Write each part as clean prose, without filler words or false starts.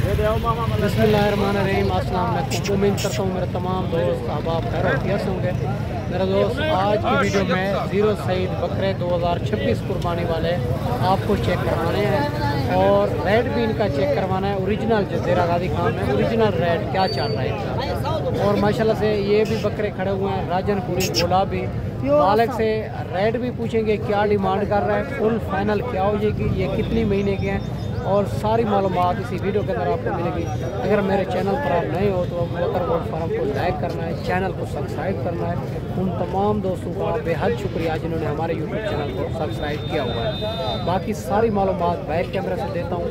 बिस्मिल्लाहिर्रहमानिर्रहीम। अस्सलाम वालेकुम। उम्मीद करता हूँ मेरे तमाम दोस्त अहबाब खैरियत से होंगे। मेरे दोस्त, आज की वीडियो में ज़ीरो सईद बकरे 2026 कुर्बानी वाले आपको चेक करवाने हैं और रेट भी इनका चेक करवाना है। ओरिजिनल जो ज़ेरा गाजी खान में ओरिजिनल रेट क्या चल रहा है इनका। और माशाल्लाह से ये भी बकरे खड़े हुए हैं राजनपुरी गुलाबी। मालिक से रेट भी पूछेंगे क्या डिमांड कर रहा है, फुल फाइनल क्या हो जाएगी, ये कितनी महीने के हैं और सारी मालूमात इसी वीडियो के अंदर आपको मिलेगी। अगर मेरे चैनल पर आप नए हो तो बकर गोल्ड फार्म को लाइक करना है, चैनल को सब्सक्राइब करना है। उन तमाम दोस्तों का बेहद शुक्रिया जिन्होंने हमारे यूट्यूब चैनल को सब्सक्राइब किया हुआ है। बाकी सारी मालूमात बैक कैमरे से देता हूँ,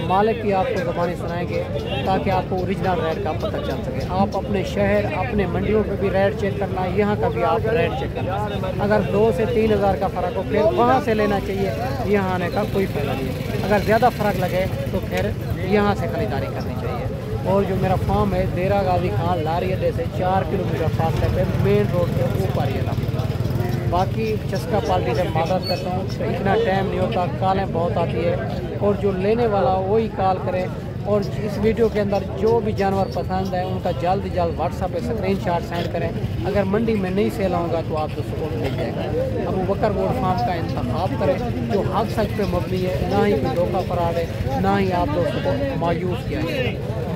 मालिक की आपको ज़बानी सुनाएंगे ताकि आपको ओरिजिनल रेट का पता चल सके। आप अपने शहर अपने मंडियों पर भी रेट चेक करना है, यहाँ का भी आप रेट चेक करना है। अगर 2 से 3 हज़ार का फ़र्क हो फिर वहाँ से लेना चाहिए, यहाँ आने का कोई फ़ायदा नहीं है। अगर ज़्यादा फ़र्क लगे तो फिर यहाँ से खरीदारी करनी चाहिए। और जो मेरा फार्म है ज़ेरा गाजी खान लारी अड्डे से 4 किलोमीटर फासले पे मेन रोड के ऊपर ये लगता है। बाकी चस्का पार्टी से मदद करता हूँ तो इतना टाइम नहीं होता, कालें बहुत आती है और जो लेने वाला वही कॉल करे। और इस वीडियो के अंदर जो भी जानवर पसंद है उनका जल्द से जल्द व्हाट्सएप पे स्क्रीनशॉट सेंड करें। अगर मंडी में नहीं सेल होगा तो आपको सुकून मिल जाएगा। अब बकर गोल्ड फार्म का इंतखाब करें जो हक सच पे मबनी है, ना ही कोई धोखा फराड है, ना ही आप दोस्तों को मायूस किया है।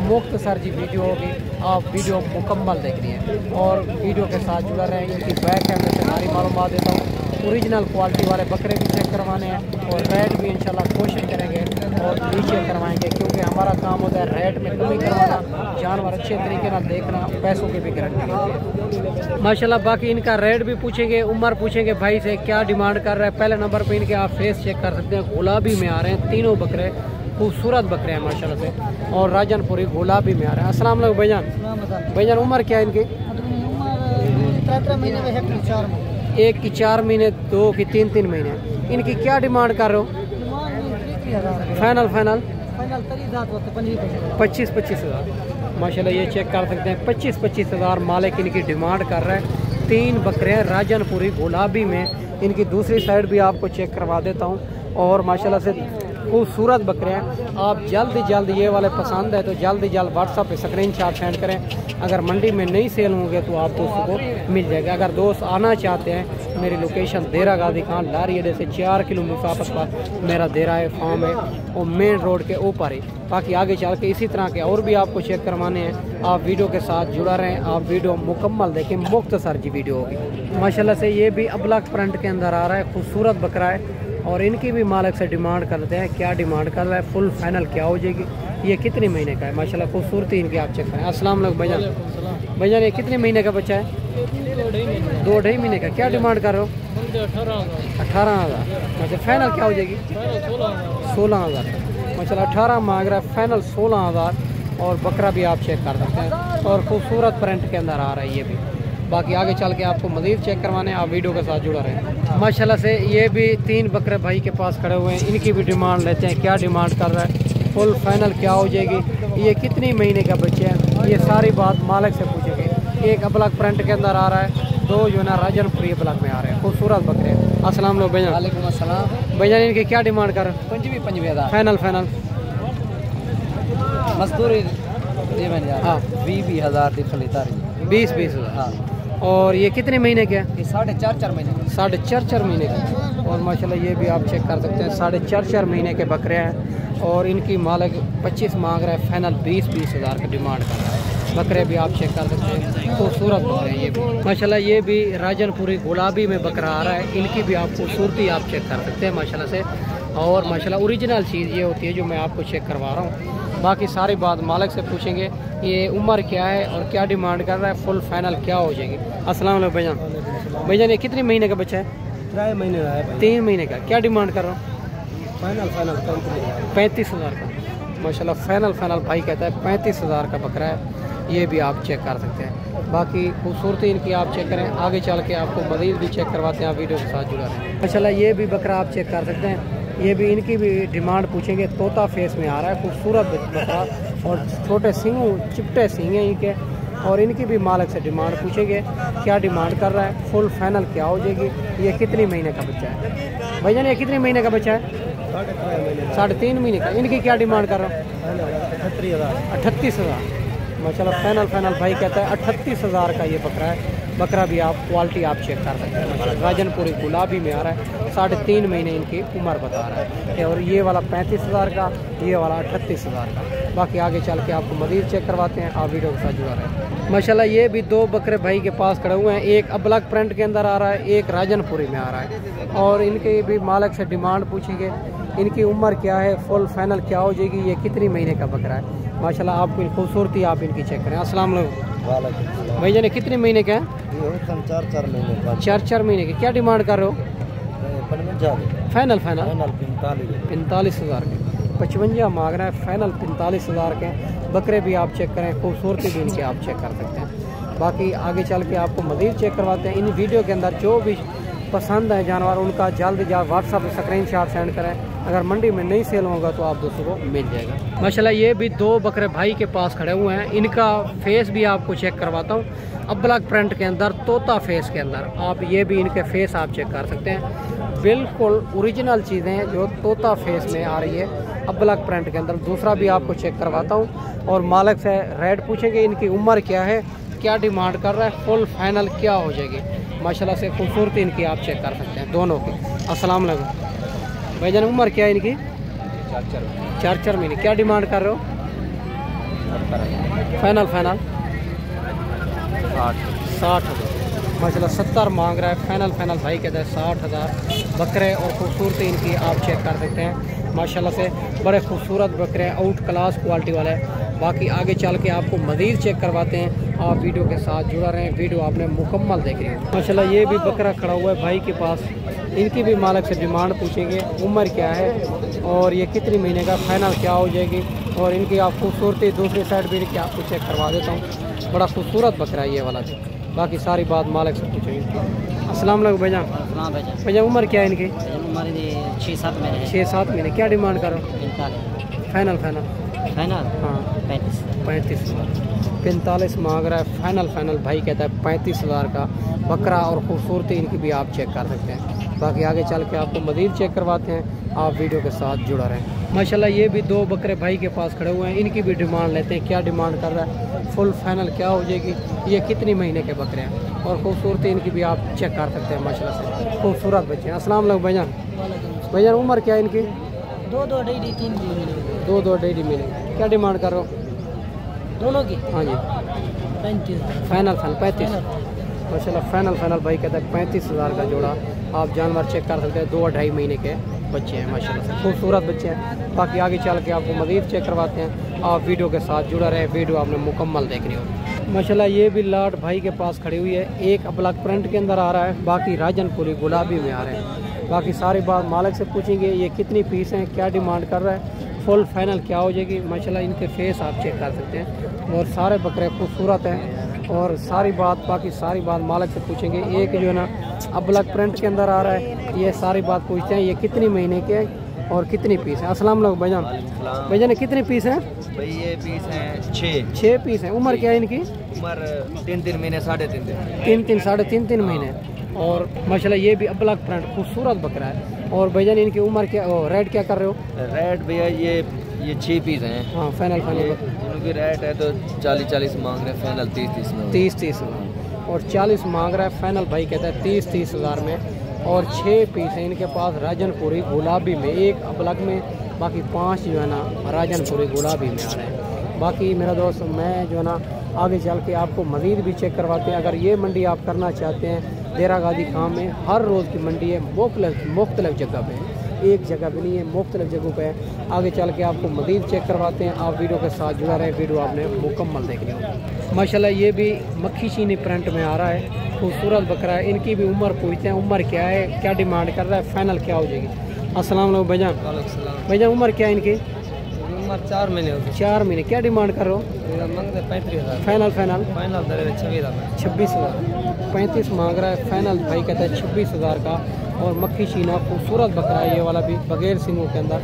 मुख्तसर जी वीडियो होगी, आप वीडियो मुकम्मल देखनी है और वीडियो के साथ जुड़ा रहें। इनकी बैक कैमरे से सारी मालूमात देता हूँ। ओरिजिनल क्वालिटी वाले बकरे भी चेक करवाने हैं और रेट भी इंशाल्लाह कोशिश करेंगे और नीचे करवाएंगे, क्योंकि हमारा काम होता है रेट में कमी करवाना, जानवर अच्छे तरीके से देखना, पैसों की भी गारंटी होती है माशाल्लाह। बाकी इनका रेट भी पूछेंगे, उम्र पूछेंगे, भाई से क्या डिमांड कर रहा है। पहले नंबर पे इनके आप फेस चेक कर सकते हैं, गुलाबी में आ रहे हैं तीनों बकरे, खूबसूरत बकरे हैं माशाल्लाह से और राजनपुरी गुलाबी में आ रहे हैं। अस्सलाम वालेकुम भाईजान। भाईजान उम्र क्या है इनकी? 13 महीने में है, 4 महीने, एक की 4 महीने, 2 की 3 महीने। इनकी क्या डिमांड कर रहे हो? फाइनल 25 हज़ार माशाल्लाह। ये चेक कर सकते हैं 25 हज़ार मालिक इनकी डिमांड कर रहा है। 3 बकरे हैं राजनपुरी गुलाबी में। इनकी दूसरी साइड भी आपको चेक करवा देता हूँ और माशाल्लाह से खूबसूरत बकरे हैं। आप जल्द ये वाले पसंद है तो जल्द व्हाट्सएप पे स्क्रीनशॉट सेंड करें। अगर मंडी में नहीं सेल होंगे तो आप दोस्तों को मिल जाएगा। अगर दोस्त आना चाहते हैं, मेरी लोकेशन ज़ेरा गाजी खान लारी अड्डे से 4 किलोमीटर आसपास मेरा ज़ेरा है फार्म है और मेन रोड के ऊपर है। बाकी आगे चल के इसी तरह के और भी आपको चेक करवाने हैं। आप वीडियो के साथ जुड़ा रहें, आप वीडियो मुकम्मल देखें, मुख्तसर जी वीडियो होगी माशाल्लाह से। ये भी अबलक प्रिंट के अंदर आ रहा है, खूबसूरत बकरा है और इनकी भी मालिक से डिमांड करते हैं क्या डिमांड कर रहा है, फुल फाइनल क्या हो जाएगी, ये कितने महीने का है माशाल्लाह। खूबसूरती इनकी आप चेक करें। अस्सलाम वालेकुम भाईजान। भाईजान ये कितने महीने का बच्चा है? 2-2.5 महीने का। क्या डिमांड कर रहे हो? 18,000 अच्छा। फाइनल क्या हो जाएगी? 16,000 माशाल्लाह। 18 मांग रहा है, फाइनल 16,000 और बकरा भी आप चेक कर सकते हैं और खूबसूरत प्रिंट के अंदर आ रहा है ये भी। बाकी आगे चल के आपको मज़ीद चेक करवाने, आप वीडियो के साथ जुड़ा रहें माशाल्लाह से। ये भी 3 बकरे भाई के पास खड़े हुए हैं, इनकी भी डिमांड लेते हैं क्या डिमांड कर रहा है, फुल फाइनल क्या हो जाएगी, ये कितनी महीने का बच्चे हैं, ये सारी बात मालिक से पूछेंगे। एक अबलक प्रिंट के अंदर आ रहा है, 2 जो है ना राजनपुरी अबलक में आ रहे हैं, खूबसूरत बकरे। अस्सलाम वालेकुम भैया। वालेकुम अस्सलाम। भैया इनकी क्या डिमांड कर? 25 हज़ार फाइनल मजदूरी हाँ 20 हज़ार की खरीदारी 20 हज़ार। हाँ। और ये कितने महीने के हैं? 4.5 महीने, 4.5 महीने के। और माशाल्लाह ये भी आप चेक कर सकते हैं, 4.5 महीने के बकरे हैं और इनकी मालिक 25 मांग रहा है, फाइनल 20 हज़ार का डिमांड कर रहा है। बकरे भी आप चेक कर सकते हैं, खूबसूरत बकरे हैं ये भी माशाल्लाह। ये भी राजनपुरी गुलाबी में बकरा आ रहा है, इनकी भी आप खूबसूरती आप चेक कर सकते हैं माशाल्लाह से। और माशाल्लाह ओरिजिनल चीज़ ये होती है जो मैं आपको चेक करवा रहा हूँ। बाकी सारी बात मालिक से पूछेंगे, ये उम्र क्या है और क्या डिमांड कर रहा है, फुल फाइनल क्या हो जाएगी। अस्सलाम वालेकुम भाईजान। भाईजान ये कितने महीने का बच्चा है? 3 महीने का है। 3 महीने का। क्या डिमांड कर रहा हूँ? फाइनल 35 हज़ार का माशाल्लाह। फाइनल भाई कहता है 35 हज़ार का बकरा है, ये भी आप चेक कर सकते हैं। बाकी खूबसूरती इनकी आप चेक करें, आगे चल के आपको मज़ीद भी चेक करवाते हैं, आप वीडियो के साथ जुड़ा रहें माशाल्लाह। ये भी बकरा आप चेक कर सकते हैं, ये भी इनकी भी डिमांड पूछेंगे। तोता फेस में आ रहा है, खूबसूरत बकरा और छोटे सींग चिपटे सींग हैं इनके और इनकी भी मालिक से डिमांड पूछेंगे क्या डिमांड कर रहा है, फुल फाइनल क्या हो जाएगी, ये कितने महीने का बच्चा है। भाईजान ये कितने महीने का बच्चा है? 3.5 महीने का। इनकी क्या डिमांड कर रहा हूँ? 38,000। माशाल्लाह फाइनल भाई कहता है 38,000 का ये बकरा है। बकरा भी आप क्वालिटी आप चेक कर सकते हैं। राजनपुरी गुलाबी में आ रहा है। 3.5 महीने इनकी उम्र बता रहा है। और ये वाला 35,000 का, ये वाला 38,000 का। बाकी आगे चल के आपको मज़ीद चेक करवाते हैं, आप वीडियो के साथ जुड़ा रहे हैं। माशाल्लाह ये भी 2 बकरे भाई के पास खड़े हुए हैं। एक अबलग प्रिंट के अंदर आ रहा है, एक राजनपुरी में आ रहा है। और इनके भी मालिक से डिमांड पूछेंगे, इनकी उम्र क्या है, फुल फाइनल क्या हो जाएगी, ये कितनी महीने का बकरा है। माशाल्लाह आपकी खूबसूरती आप इनकी चेक करें। अस्सलाम वालेकुम भाई जान, कितने महीने का है? 4 महीने के। क्या डिमांड कर रहे हो? फाइनल 45,000 के। 55 मांग रहा है, फाइनल 45,000 के। बकरे भी आप चेक करें, खूबसूरती भी इनकी आप चेक कर सकते हैं। बाकी आगे चल के आपको मज़ीद चेक करवाते हैं। इन वीडियो के अंदर जो भी पसंद है जानवर, उनका जल्द व्हाट्सअप स्क्रीनशॉट सेंड करें। अगर मंडी में नहीं सेल होगा तो आप दोस्तों को मिल जाएगा। माशाल्लाह ये भी 2 बकरे भाई के पास खड़े हुए हैं। इनका फेस भी आपको चेक करवाता हूँ। अबलग प्रिंट के अंदर, तोता फेस के अंदर, आप ये भी इनके फेस आप चेक कर सकते हैं। बिल्कुल ओरिजिनल चीज़ें हैं जो तोता फेस में आ रही है अबलग प्रिंट के अंदर। दूसरा भी आपको चेक करवाता हूँ और मालिक से रेट पूछेंगे, इनकी उम्र क्या है, क्या डिमांड कर रहा है, फुल फाइनल क्या हो जाएगी। माशाल्लाह से खूबसूरती इनकी आप चेक कर सकते हैं दोनों की। अस्सलाम वालेकुम भाईजान, उम्र क्या है इनकी? 4 महीने। क्या डिमांड कर रहे हो? फाइनल 60,000। माशाल्लाह 70 मांग रहा है। फाइनल भाई कहता है 60,000। बकरे और खूबसूरती इनकी आप चेक कर सकते हैं। माशाल्लाह से बड़े खूबसूरत बकरे हैं, आउट क्लास क्वालिटी वाले। बाकी आगे चल के आपको मज़ीद चेक करवाते हैं, आप वीडियो के साथ जुड़ा रहें। वीडियो आपने मुकम्मल देखनी है। माशाल्लाह ये भी बकरा खड़ा हुआ है भाई के पास। इनकी भी मालिक से डिमांड पूछेंगे, उम्र क्या है और ये कितनी महीने का, फाइनल क्या हो जाएगी। और इनकी आप खूबसूरती दूसरी साइड भी क्या आपको चेक करवा देता हूँ। बड़ा खूबसूरत बकरा है ये वाला भी। बाकी सारी बात मालिक से पूछेंगे। अस्सलाम वालेकुम भाईजान। भाईजान उम्र क्या है इनकी? 6-7 महीने। 6-7 महीने। क्या डिमांड करो? फाइनल हाँ 35 मांग रहा है। फाइनल भाई कहता है 35,000 का बकरा। और खूबसूरती इनकी भी आप चेक कर सकते हैं। बाकी आगे चल के आपको मज़ीद चेक करवाते हैं, आप वीडियो के साथ जुड़ा रहें। माशाल्लाह ये भी 2 बकरे भाई के पास खड़े हुए हैं। इनकी भी डिमांड लेते हैं, क्या डिमांड कर रहा है, फुल फाइनल क्या हो जाएगी, ये कितनी महीने के बकरे हैं। और खूबसूरती इनकी भी आप चेक कर सकते हैं। माशाल्लाह से खूबसूरत बच्चे हैं। अस्सलाम वालेकुम भाईजान, उम्र क्या है इनकी? 2 डेढ़ महीने। क्या डिमांड कर रहे हो दोनों की? हाँ जी। 35। फाइनल 35। माशाल्लाह फाइनल भाई कहता है 35,000 का जोड़ा। आप जानवर चेक कर सकते हैं। 2-2.5 महीने के बच्चे हैं। माशाल्लाह से खूबसूरत बच्चे हैं। बाकी आगे चल के आपको मज़ीद चेक करवाते हैं, आप वीडियो के साथ जुड़ा रहे। वीडियो आपने मुकम्मल देखनी होगी। माशाल्लाह ये भी लाट भाई के पास खड़ी हुई है। एक अबलग प्रिंट के अंदर आ रहा है, बाकी राजनपुरी गुलाबी में आ रहे हैं। बाकी सारी बात मालिक से पूछेंगे, ये कितनी पीस हैं, क्या डिमांड कर रहा है, फुल फाइनल क्या हो जाएगी। माशाल्लाह इनके फेस आप चेक कर सकते हैं। और सारे बकरे खूबसूरत हैं। और सारी बात मालिक से पूछेंगे। एक जो है ना अबलग प्रिंट के अंदर आ रहा है, ये सारी बात पूछते हैं, ये कितनी महीने के और कितनी पीस है। अस्सलाम वालेकुम भाईजान, कितनी पीस हैं? भाई ये पीस हैं 6 पीस हैं। उम्र क्या है इनकी? उम्र 3 महीने 3.5 दिन। 3 महीने। और माशाल्लाह ये भी अबलग प्रिंट खूबसूरत बकरा है। और भाईजान इनकी उम्र क्या, रेट क्या कर रहे हो? रेट भैया ये 6 पीस हैं। हाँ फाइनल इनकी रेट है तो 40 मांग रहे हैं, फाइनल 30 में। और 40 मांग रहा है। फाइनल भाई कहता है 30,000 में। और 6 पीस हैं इनके पास राजनपुरी गुलाबी में, एक अबलग में, बाकी 5 जो है ना राजनपुरी गुलाबी में आ रहे हैं। बाकी मेरा दोस्त मैं जो है ना आगे चल के आपको मज़ीद भी चेक करवाते हैं। अगर ये मंडी आप करना चाहते हैं, देरा गादी खां में हर रोज़ की मंडी है, मुख्तलिफ जगह पे, एक जगह भी नहीं है, मुख्तलिफ जगहों पे है। आगे चल के आपको मज़ीद चेक करवाते हैं, आप वीडियो के साथ जुड़ा रहे। वीडियो आपने मुकम्मल देखनी होगी। माशाल्लाह ये भी मक्खी चीनी प्रिंट में आ रहा है, खूबसूरत बकरा है। इनकी भी उम्र पूछते हैं, उम्र क्या है, क्या डिमांड कर रहा है, फाइनल क्या हो जाएगी। अस्सलाम वालेकुम भाईजान, उम्र क्या है इनकी? उम्र 4 महीने होगी। 4 महीने। क्या डिमांड कर रहे हो? 35,000। फाइनल 26,000। 35 मांग रहा है। फाइनल भाई कहता है 26,000 का। और मक्खी शीना खूबसूरत बकरा है ये वाला भी, बगैर सिंगों के अंदर।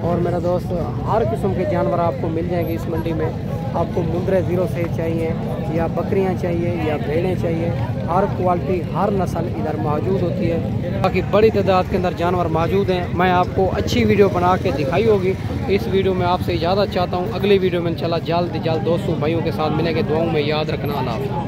और मेरा दोस्त हर किस्म के जानवर आपको मिल जाएंगे इस मंडी में। आपको मुंदरे ज़ीरो से चाहिए या बकरियां चाहिए या भेड़ें चाहिए, हर क्वालिटी हर नस्ल इधर मौजूद होती है। बाकी बड़ी तादाद के अंदर जानवर मौजूद हैं। मैं आपको अच्छी वीडियो बना के दिखाई होगी। इस वीडियो में आपसे इजाज़त चाहता हूँ। अगली वीडियो में इंशाल्लाह जल्द दोस्तों भाइयों के साथ मिलेंगे। दुआओं में याद रखना। अल्लाह हाफ़िज़।